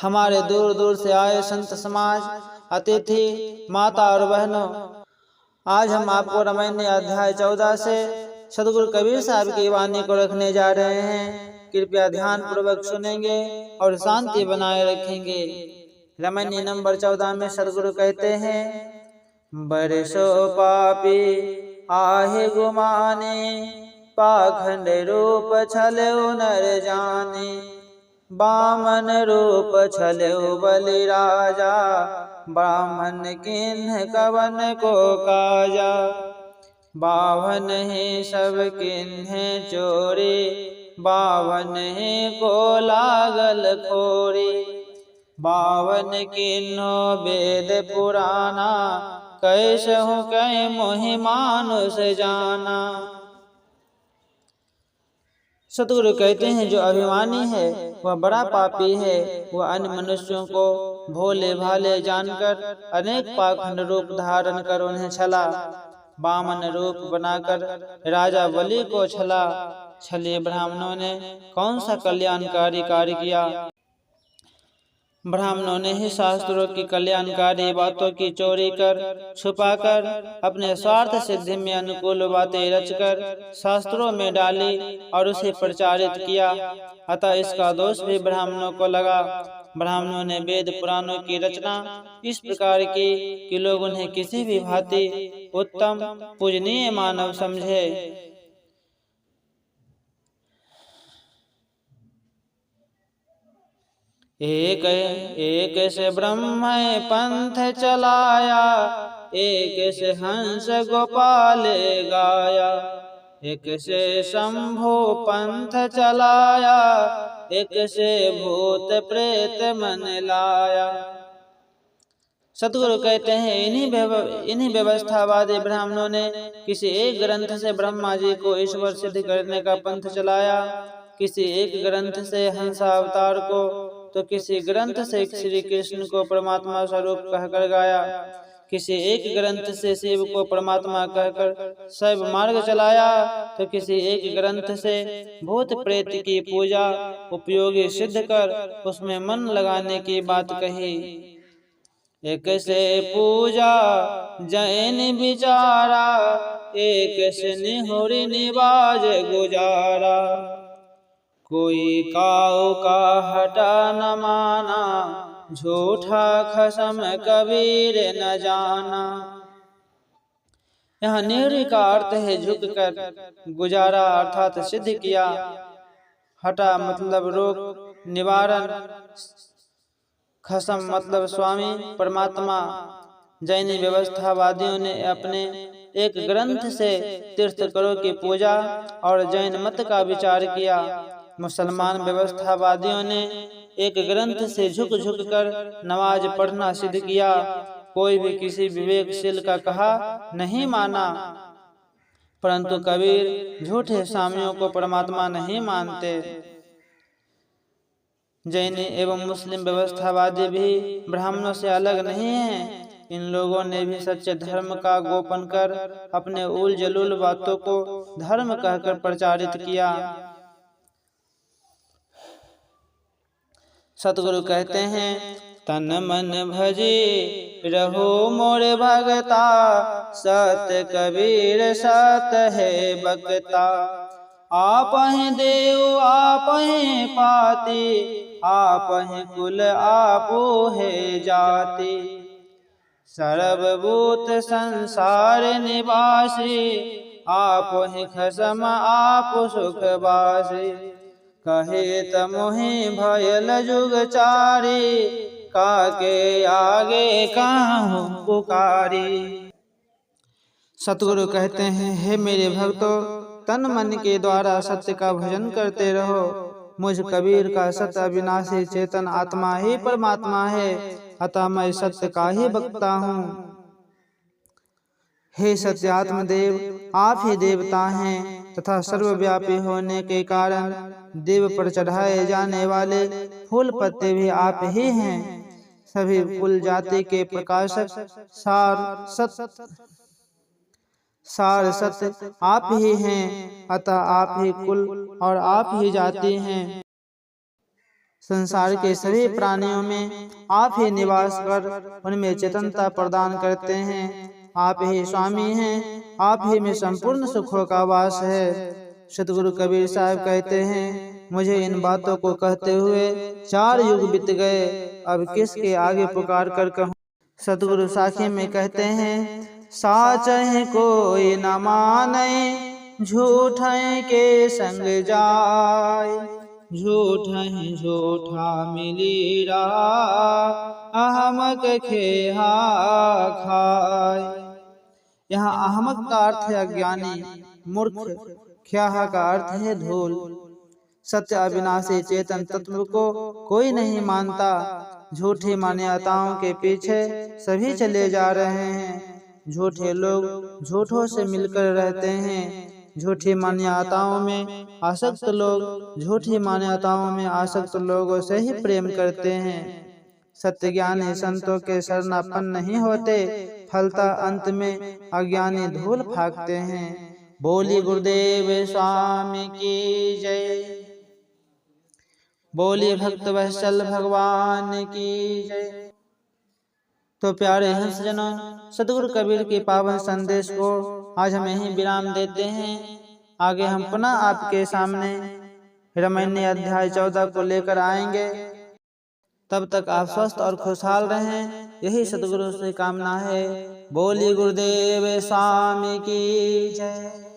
हमारे दूर दूर से आए संत समाज, अतिथि, माता और बहनों, आज हम आपको रामायण अध्याय 14 से सदगुरु कबीर साहब की वाणी को रखने जा रहे हैं। कृपया ध्यान पूर्वक सुनेंगे और शांति बनाए रखेंगे। रामायण नंबर 14 में सदगुरु कहते हैं, बरसो पापी आहे गुमाने, पाखंड रूप छलो नर जाने, बामन रूप छलो बलि राजा, ब्राह्मण किन्ह कवन को काजा, बावन है सब किन्ह चोरी, बावन है को लागल खोरी, बावन किन्हो वेद पुराना, कैसहु कै मोहि मानुष जाना। सतगुरु कहते हैं, जो अभिमानी है वह बड़ा पापी है। वह अन्य मनुष्यों को भोले भाले जानकर अनेक पाखंड रूप धारण कर उन्हें छला, बामन रूप बनाकर राजा बलि को छला। छले ब्राह्मणों ने कौन सा कल्याणकारी कार्य किया? ब्राह्मणों ने ही शास्त्रों की कल्याणकारी बातों की चोरी कर, छुपाकर, अपने स्वार्थ सिद्धि में अनुकूल बातें रचकर शास्त्रों में डाली और उसे प्रचारित किया। अतः इसका दोष भी ब्राह्मणों को लगा। ब्राह्मणों ने वेद पुराणों की रचना इस प्रकार की कि लोग उन्हें किसी भी भांति उत्तम पूजनीय मानव समझे। एक से ब्रह्म पंथ चलाया, एक से हंस गोपाल गाया, एक से शंभु पंथ चलाया, एक से भूत प्रेत मन लाया। सतगुरु कहते हैं, इन्हीं व्यवस्थावादी ब्राह्मणों ने किसी एक ग्रंथ से ब्रह्मा जी को ईश्वर सिद्ध करने का पंथ चलाया, किसी एक ग्रंथ से हंस अवतार को, तो किसी ग्रंथ से श्री कृष्ण को परमात्मा स्वरूप कहकर गाया, किसी एक ग्रंथ से शिव को परमात्मा कहकर शैव मार्ग चलाया, तो किसी एक ग्रंथ से भूत प्रेत की पूजा उपयोगी सिद्ध कर उसमें मन लगाने की बात कही। एक से पूजा जैन बिचारा, एक से निहुरी निवाज गुजारा, कोई काऊ का हटा न माना, झूठा खसम कबीर न जाना। यहाँ निहुरी का अर्थ है झुककर, गुजारा अर्थात सिद्ध किया, हटा मतलब रोग निवारण, खसम मतलब स्वामी परमात्मा। जैनी व्यवस्थावादियों ने अपने एक ग्रंथ से तीर्थंकरों की पूजा और जैन मत का विचार किया। मुसलमान व्यवस्थावादियों ने एक ग्रंथ से झुक कर नमाज पढ़ना सिद्ध किया। कोई भी किसी विवेकशील का कहा नहीं माना, परंतु कबीर झूठे स्वामियों को परमात्मा नहीं मानते। जैन एवं मुस्लिम व्यवस्थावादी भी ब्राह्मणों से अलग नहीं हैं। इन लोगों ने भी सच्चे धर्म का गोपन कर अपने उल जलूल बातों को धर्म कहकर प्रचारित किया। सतगुरु कहते हैं, तन मन भजे रहो मोर भगता, सत कबीर सत है बकता, आप हैं देव आप हैं पाती, आप हैं कुल आपो है जाति, सर्वभूत संसार निवासी, आप हैं खसम आप सुख वासी, कहे तमोहि भयल जुग चारी, काके आगे काहू पुकारी। सतगुरु कहते हैं, हे मेरे भक्तों, तन मन के द्वारा सत्य का भजन करते रहो। मुझ कबीर का सत्य अविनाशी चेतन आत्मा ही परमात्मा है, अतः मैं सत्य का ही बकता हूँ। हे सत्यात्म देव, आप ही देवता हैं तथा सर्वव्यापी होने के कारण देव पर चढ़ाए जाने वाले फूल पत्ते भी आप ही हैं। सभी कुल जाति के प्रकाशक सार सत्य आप ही हैं, अतः आप ही कुल और आप ही जाति हैं। संसार के सभी प्राणियों में आप ही निवास कर उनमें चेतनता प्रदान करते हैं। आप ही स्वामी हैं, आप ही में संपूर्ण सुखों का वास है। सतगुरु कबीर साहब कहते हैं, मुझे इन बातों को कहते हुए 4 युग बीत गए, अब किसके आगे पुकार कर कहूँ। सतगुरु साखी में कहते हैं, साच है कोई न माने, झूठ के संग जाय, झूठ है झूठा मिली रहा, अहमक खेहा खाय। यहाँ अहमक का अर्थ है अज्ञानी, मूर्ख, ख्याहा का अर्थ है धूल। सत्य अविनाशी चेतन तत्व को कोई नहीं मानता। झूठी मान्यताओं के पीछे सभी चले जा रहे हैं। झूठे लोग झूठों से मिलकर रहते हैं। झूठी मान्यताओं में आसक्त लोग झूठी मान्यताओं में आसक्त लोगों से ही प्रेम करते हैं। सत्य ज्ञानी संतों के शरणापन्न नहीं होते, फलता अंत में अज्ञानी धूल फाकते हैं। बोली गुरुदेव स्वामी की जय। बोलिए भक्त वत्सल भगवान की जय। तो प्यारे हंसजनों, सतगुरु कबीर के पावन संदेश को आज हम यहीं विराम देते हैं। आगे हम पुनः आपके सामने रामायण अध्याय 14 को लेकर आएंगे। तब तक आप स्वस्थ और खुशहाल रहें, यही सतगुरु से कामना है। बोलिए गुरुदेव स्वामी की जय।